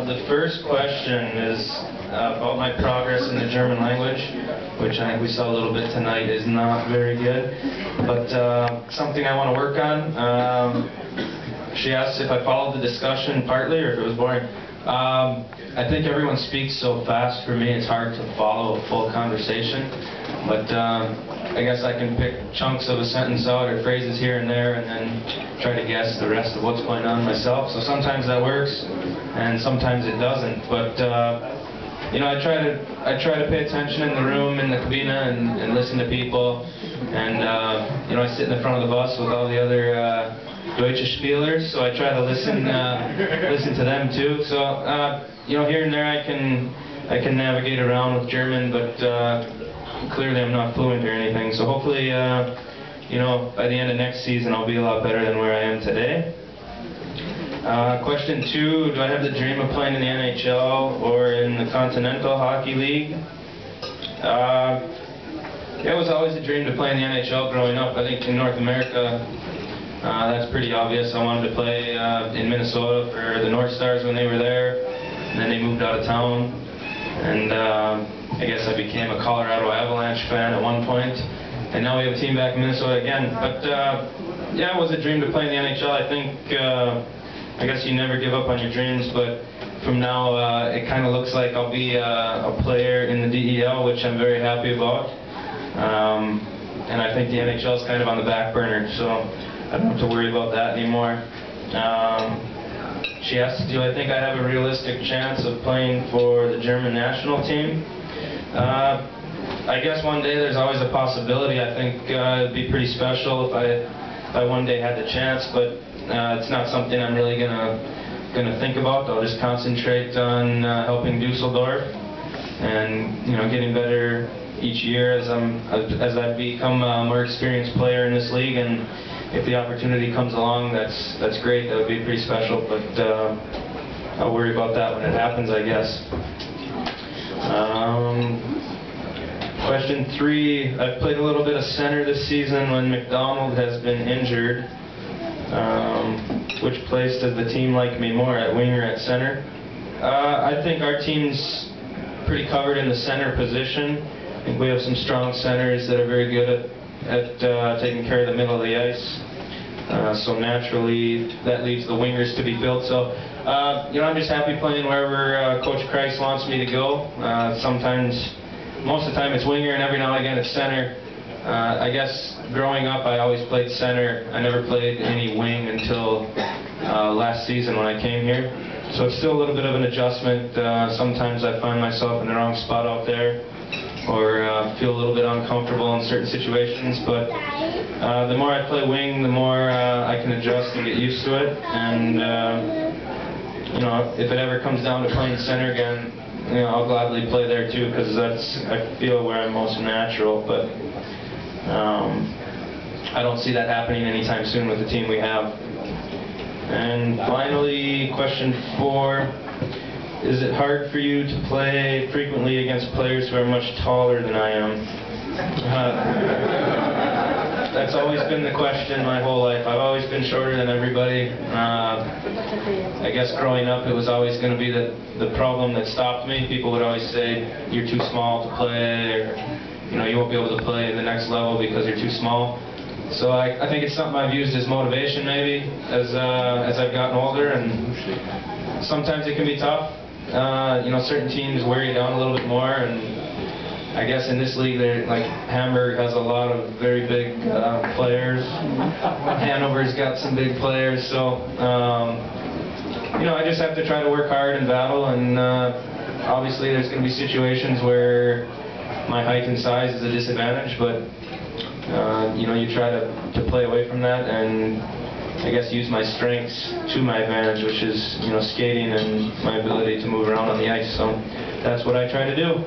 The first question is about my progress in the German language, which I think we saw a little bit tonight is not very good, but something I want to work on. She asked if I followed the discussion partly or if it was boring. I think everyone speaks so fast for me it's hard to follow a full conversation, but I guess I can pick chunks of a sentence out or phrases here and there and then try to guess the rest of what's going on myself. So sometimes that works and sometimes it doesn't, but you know, I try to pay attention in the room, in the cabine, and listen to people, and you know, I sit in the front of the bus with all the other Deutsch-Spieler, so I try to listen to them too. So you know, here and there I can navigate around with German, but clearly I'm not fluent or anything. So hopefully, you know, by the end of next season I'll be a lot better than where I am today. Question 2, do I have the dream of playing in the NHL or in the Continental Hockey League? Yeah, it was always a dream to play in the NHL growing up. I think in North America, that's pretty obvious. I wanted to play in Minnesota for the North Stars when they were there, and then they moved out of town, and I guess I became a Colorado Avalanche fan at one point, and now we have a team back in Minnesota again. But yeah, it was a dream to play in the NHL. I think I guess you never give up on your dreams, but from now it kind of looks like I'll be a player in the DEL, which I'm very happy about. And I think the NHL is kind of on the back burner, so I don't have to worry about that anymore. She asked, do I think I have a realistic chance of playing for the German national team? I guess one day there's always a possibility. I think it'd be pretty special if I one day had the chance, but it's not something I'm really gonna think about. I'll just concentrate on helping Dusseldorf and, you know, getting better each year as I become a more experienced player in this league. And if the opportunity comes along, that's great. That would be pretty special. But I'll worry about that when it happens, I guess. Question 3. I've played a little bit of center this season when McDonald has been injured. Which place does the team like me more, at wing or at center? I think our team's pretty covered in the center position. I think we have some strong centers that are very good at taking care of the middle of the ice. So naturally, that leaves the wingers to be built. So, you know, I'm just happy playing wherever Coach Kreis wants me to go. Sometimes, most of the time it's winger, and every now and again it's center. I guess growing up I always played center. I never played any wing until last season when I came here. So it's still a little bit of an adjustment. Sometimes I find myself in the wrong spot out there, or feel a little bit uncomfortable in certain situations. But the more I play wing, the more I can adjust and get used to it. And you know, if it ever comes down to playing center again, you know, I'll gladly play there too, because I feel where I'm most natural. But I don't see that happening anytime soon with the team we have. And finally, question 4. Is it hard for you to play frequently against players who are much taller than I am? That's always been the question my whole life. I've always been shorter than everybody. I guess growing up it was always going to be the problem that stopped me. People would always say, you're too small to play, or you know, you won't be able to play at the next level because you're too small. So I think it's something I've used as motivation maybe as I've gotten older, and sometimes it can be tough. You know, certain teams wear you down a little bit more, and I guess in this league, like Hamburg has a lot of very big players. Hanover's got some big players, so you know, I just have to try to work hard and battle, and obviously there's going to be situations where my height and size is a disadvantage, but you know, you try to play away from that and I guess use my strengths to my advantage, which is, you know, skating and my ability to move around on the ice. So that's what I try to do.